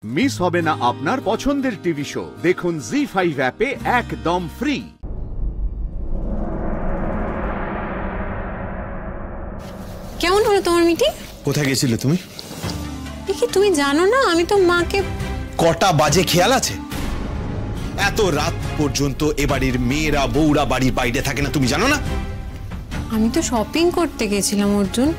Miss হবে না আপনার পছন্দের টিভি শো। দেখুন জি5 অ্যাপে একদম ফ্রি। কেমন হলো তোমার মিটিং? কোথায় গেছিলে তুমি? দেখি তুমি জানো না, আমি তো মাকে। কটা বাজে খেয়াল আছে? এত রাত পর্যন্ত এ বাড়ির মেয়েরা বউরা বাড়ির বাইরে থাকে না, তুমি জানো না? আমি তো শপিং করতে গেছিলাম অর্জুন।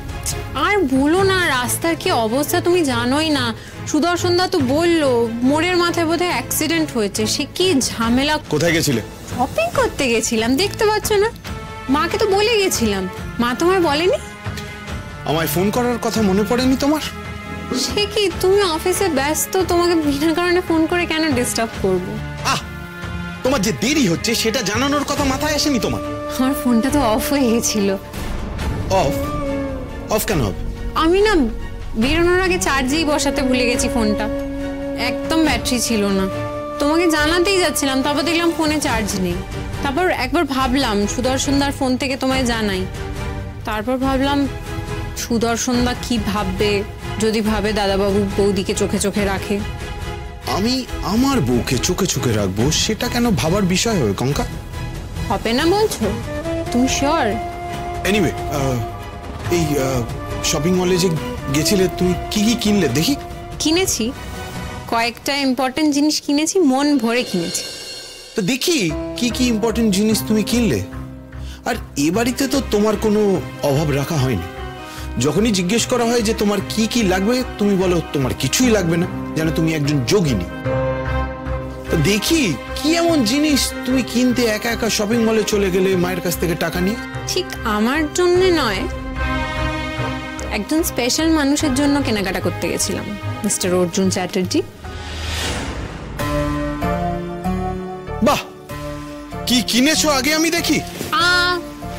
আর বলো না, রাস্তার কি অবস্থা তুমি জানোই না। সুদর্শন দা তো বললো মোড়ের মাথায় বোধহয় অ্যাক্সিডেন্ট হয়েছে। সে কি ঝামেলা। কোথায় গেছিলে? শপিং করতে গেছিলাম, দেখতে পাচ্ছ না। মাকে তো বলে গেছিলাম। মা তোমায় বলেনি? আমায় ফোন করার কথা মনে পড়েনি তোমার? সে কি, তুমি অফিসে ব্যস্ত, তোমাকে বিনা কারণে ফোন করে কেন ডিস্টার্ব করবো? তোমার যে দেরি হচ্ছে সেটা জানানোর কথা মাথায় আসেনি তোমার? আমার ফোনটা তো অফ হয়ে গেছিল। অফ? অফ কেন হবে? আমি না বেরোনোর আগে চার্জেই বসাতে ভুলে গেছি ফোনটা। একদম ব্যাটারি ছিল না। তোমাকে জানাতেই যাচ্ছিলাম, তারপর দেখলাম ফোনে চার্জ নেই। তারপর একবার ভাবলাম সুদর্শনদার ফোন থেকে তোমায় জানাই। তারপর ভাবলাম সুদর্শনদা কি ভাববে যদি ভাবে দাদাবাবু বৌদিকে চোখে চোখে রাখে। আমি আমার বউকে চোখে চোখে রাখবো, সেটা কেন ভাবার বিষয় হবে কঙ্কা? হবে না বলছো? তুমি শিওর? এনিওয়ে, এই শপিং মলে যে গেছিলে তুমি কি কি কিনলে দেখি? কিনেছি কয়েকটা ইম্পর্টেন্ট জিনিস কিনেছি, মন ভরে কিনেছি। তো দেখি কি কি ইম্পর্টেন্ট জিনিস তুমি কিনলে। আর এ বাড়িতে তো তোমার কোনো অভাব রাখা হয়নি। যখনই জিজ্ঞেস করা হয় যে তোমার কি কি লাগবে, তুমি বলো তোমার কিছুই লাগবে না, যেন তুমি একজন যোগিনী। তো দেখি কি এমন জিনিস তুমি কিনতে একা একা শপিং মলে চলে গেলে মায়ের কাছ থেকে টাকা নিয়ে। ঠিক আমার জন্য নয়, একজন স্পেশাল মানুষের জন্য কেনাকাটা করতে গেছিলাম, মিস্টার অর্জুন চ্যাটার্জি। বাহ, কি কিনেছো আগে আমি দেখি।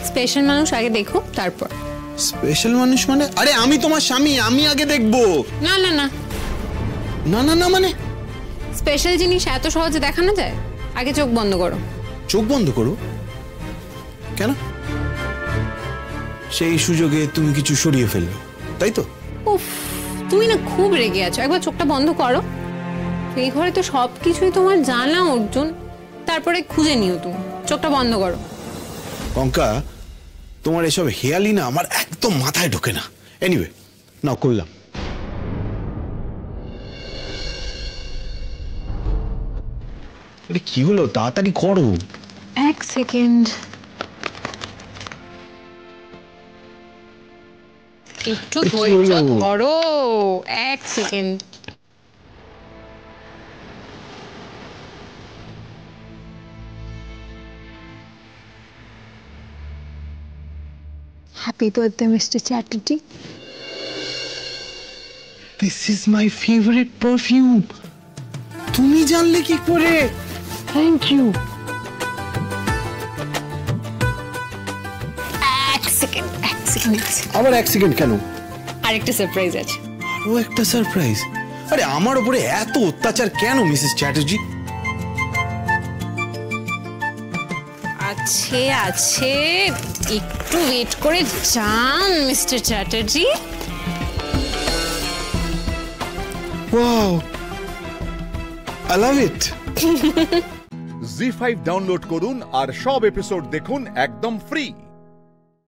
স্পেশাল মানুষ আগে দেখো তারপর। স্পেশাল মানুষ মানে? আরে আমি তোমার স্বামী, আমি আগে দেখবো। না না না না না না মানে? স্পেশাল জিনিস এত সহজে দেখানো যায়? আগে চোখ বন্ধ করো। চোখ বন্ধ করো? কেন? সেই সুযোগে তুমি কিছু সরিয়ে ফেলবে, তাই তো? উফ, তুমি না খুব রেগে আছো। একবার চোখটা বন্ধ করো। এই ঘরে তো সবকিছুই তোমার জানা অর্জুন, তারপরে খুঁজে নিও। তুমি চোখটা বন্ধ করো। কঙ্কা, তোমার এসব হেয়ালি না আমার একদম মাথায় ঢোকে না। এনিওয়ে, নাও করলাম। কি হলো, তাড়াতাড়ি করো। এক সেকেন্ড, একটু ধৈর্য ধরো। এক second. Happy birthday mister Chatterjee. This is my favourite perfume. তুমি জানলে কি করে? Thank you. এক সেকেন্ড, এক সেকেন্ড। আবার এক সেকেন্ড কেন? আরেকটা সারপ্রাইজ আছে। আরো একটা সারপ্রাইজ? আরে আমার উপরে এত অত্যাচার কেন মিসেস চ্যাটার্জি? আছে আছে, একটু ওয়েট করে যান mister Chatterjee. Wow, I love it. Zee5 download করুন আর সব এপিসোড দেখুন একদম ফ্রি।